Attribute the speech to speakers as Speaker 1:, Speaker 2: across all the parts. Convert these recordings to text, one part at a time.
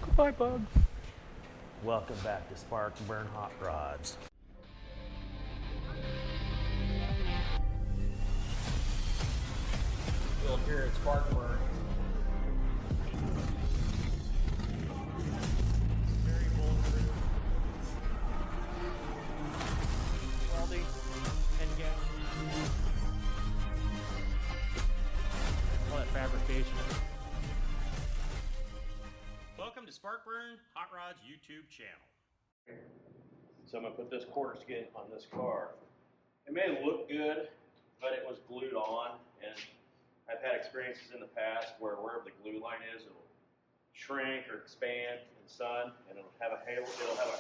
Speaker 1: Goodbye, bug.
Speaker 2: Welcome back to Spark and Burn Hot Rods. Still here at Spark and Burn. Very bulletproof. Welding and gas. All that fabrication. Welcome to Spark Burn Hot Rods YouTube channel. So I'm gonna put this quarter skid on this car. It may look good, but it was glued on, and I've had experiences in the past where wherever the glue line is, it'll shrink or expand in the sun, and it'll have a halo. It'll have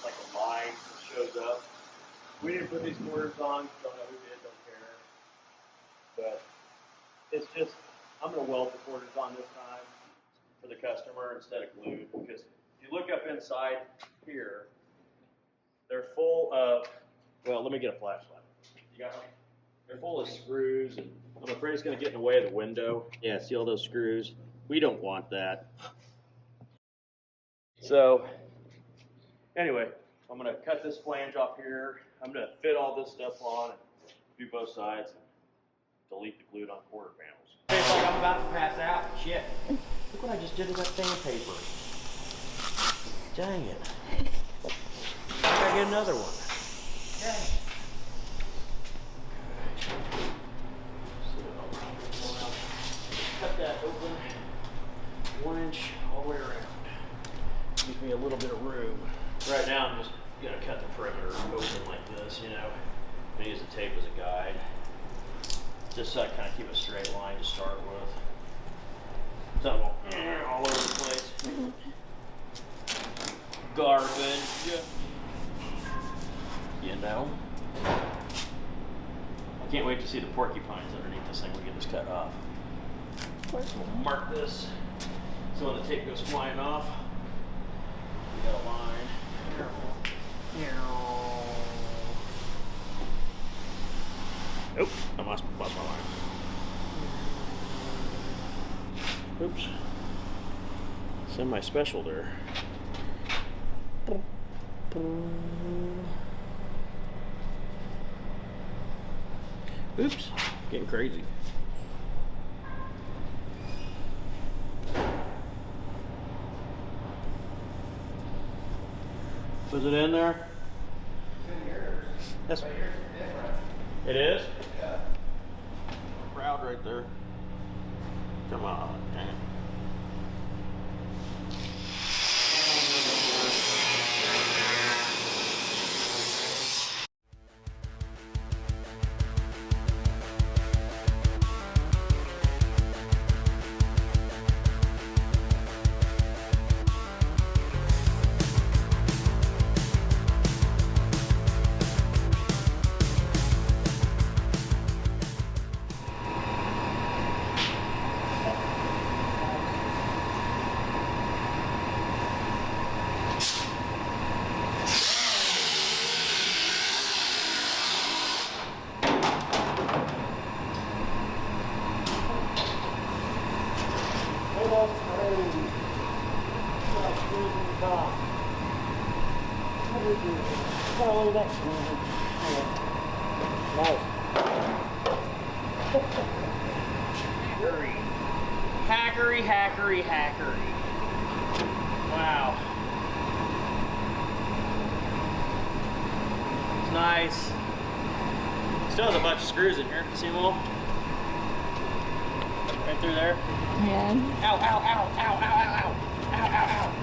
Speaker 2: like a line that shows up. We didn't put these quarters on. Don't know who did. Don't care. But it's just I'm gonna weld the quarters on this time for the customer instead of glued, because if you look up inside here, they're full of, well, let me get a flashlight. You got one? They're full of screws, and I'm afraid it's going to get in the way of the window. Yeah, see all those screws? We don't want that. So, anyway, I'm going to cut this flange off here. I'm going to fit all this stuff on and do both sides and delete the glued on quarter panels. It's like I'm about to pass out. Shit. Look what I just did to that sandpaper. Dang it. I gotta get another one. Dang. So, cut that open 1 inch all the way around. Gives me a little bit of room. Right now I'm just gonna cut the perimeter open like this, you know. I'm gonna use the tape as a guide. Just so I kind of keep a straight line to start with. So I won't all over the place. Garbage. You know? I can't wait to see the porcupines underneath this thing when we get this cut off. We'll mark this so when the tape goes flying off, we got a line. Nope, I lost my line. Oops. Semi-special there. Oops, getting crazy. Was it in there?
Speaker 3: It's in yours.
Speaker 2: That's
Speaker 3: but yours is different.
Speaker 2: It is?
Speaker 3: Yeah.
Speaker 2: Proud right there. Come on, man. Oh, that's nice. Hackery. Wow. It's nice. Still has a bunch of screws in here. See them all? Right through there.
Speaker 4: Yeah.
Speaker 2: Ow, ow, ow, ow, ow, ow, ow. Ow, ow, ow.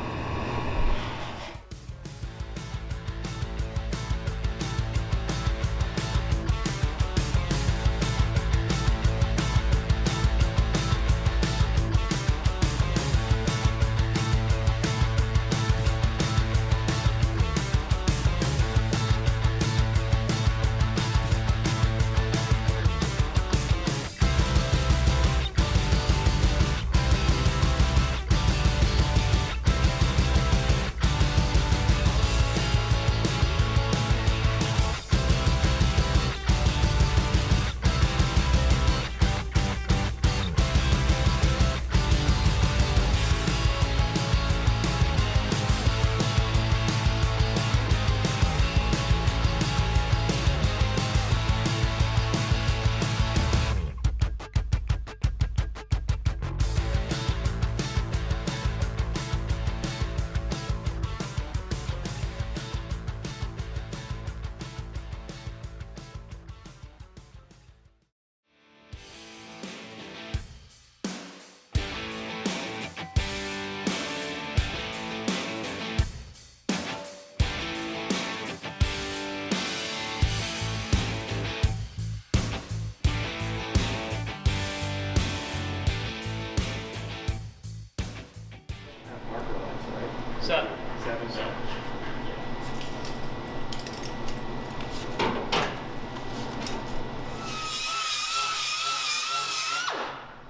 Speaker 2: 7.
Speaker 1: 7.
Speaker 2: So,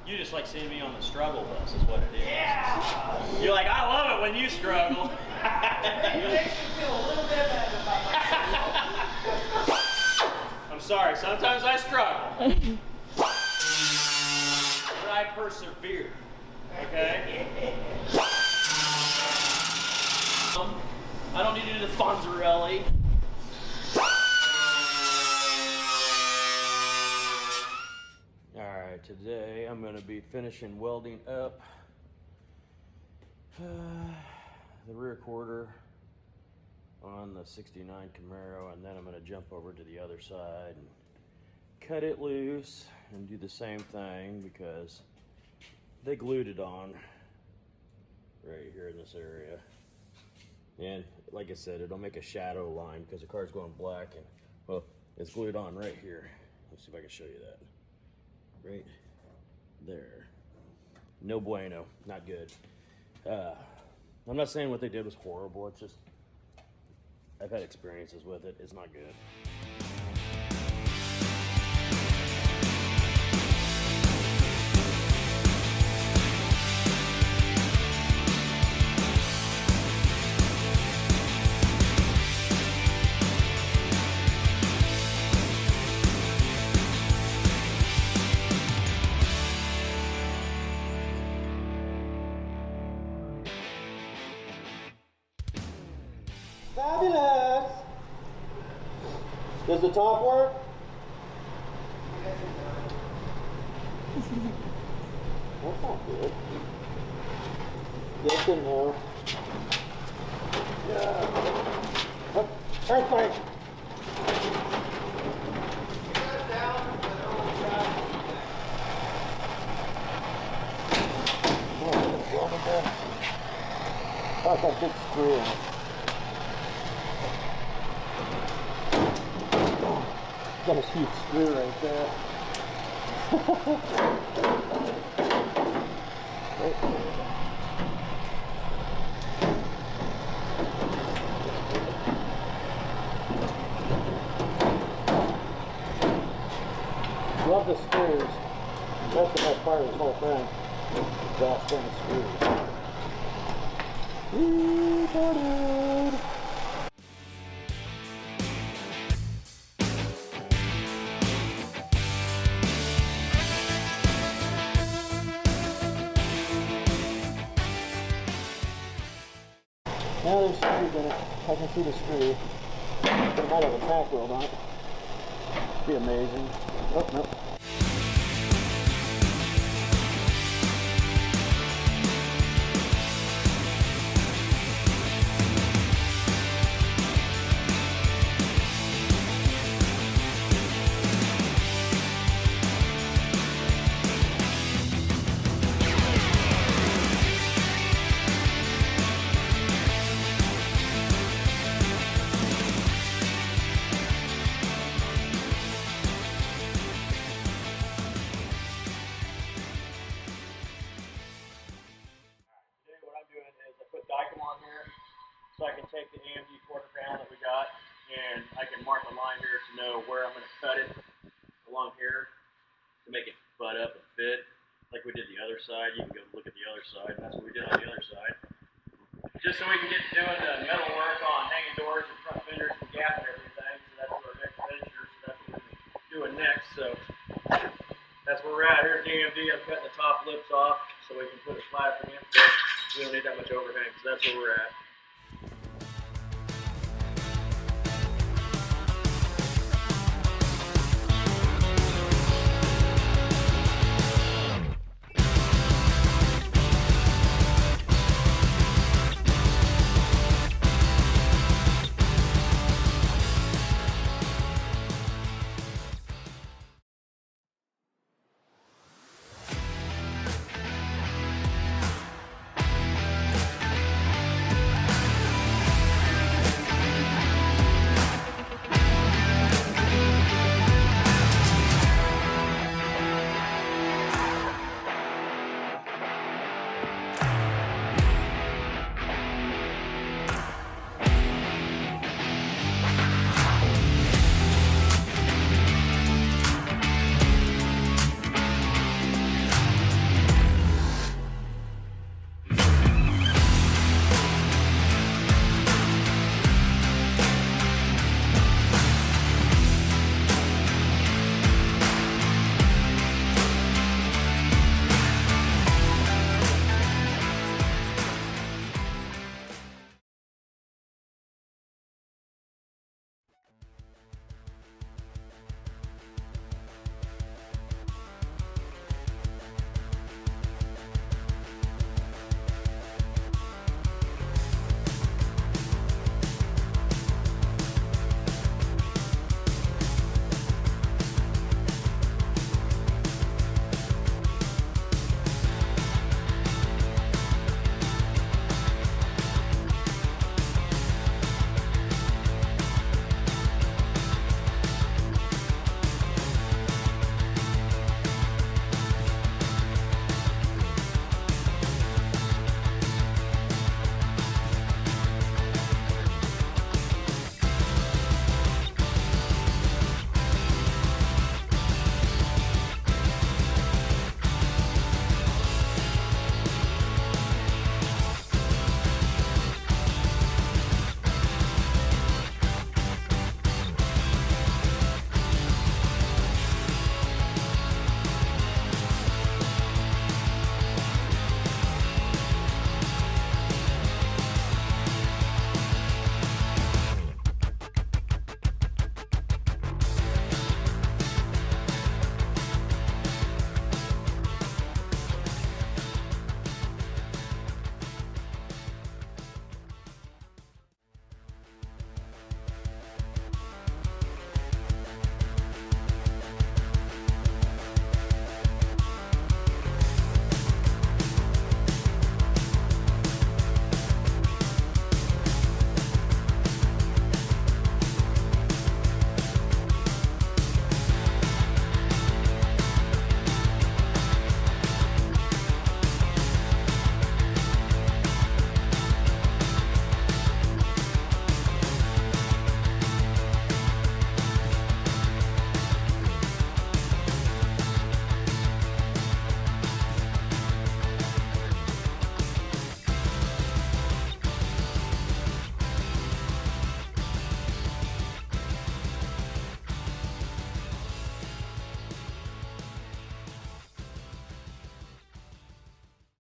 Speaker 2: you just like seeing me on the struggle bus is what it is.
Speaker 3: Yeah!
Speaker 2: You're like, I love it when you struggle.
Speaker 3: It makes me feel a little bit better about myself.
Speaker 2: I'm sorry, sometimes I struggle. But I persevere. Okay? I don't need to do the Fonzarelli. Alright, today I'm going to be finishing welding up the rear quarter on the 69 Camaro, and then I'm going to jump over to the other side and cut it loose and do the same thing because they glued it on right here in this area. And like I said, it'll make a shadow line because the car's going black, and well, it's glued on right here. Let's see if I can show you that. Right there. No bueno, not good. I'm not saying what they did was horrible, it's just I've had experiences with it. It's not good.
Speaker 3: Fabulous!
Speaker 2: Does the top work? That's not good. Yes and no. Yeah. Oh, earthquake! Oh, it's that big screw in it. Got a huge screw right there. Love the screws. That's the best part of this whole thing. That's the screws. Retarded. Now there's screws in it. I can see the screw. But it might have a tack weld on it. Be amazing. Oh, no. So I can take the AMG quarter panel that we got, and I can mark a line here to know where I'm going to cut it along here to make it butt up and fit. Like we did the other side, you can go look at the other side. That's what we did on the other side. Just so we can get to doing the metal work on hanging doors and front fenders and gap and everything. So that's our next venture. So that's what we're doing next. So that's where we're at. Here's the AMD. I'm cutting the top lips off so we can put a flat against it. We don't need that much overhang. So that's where we're at.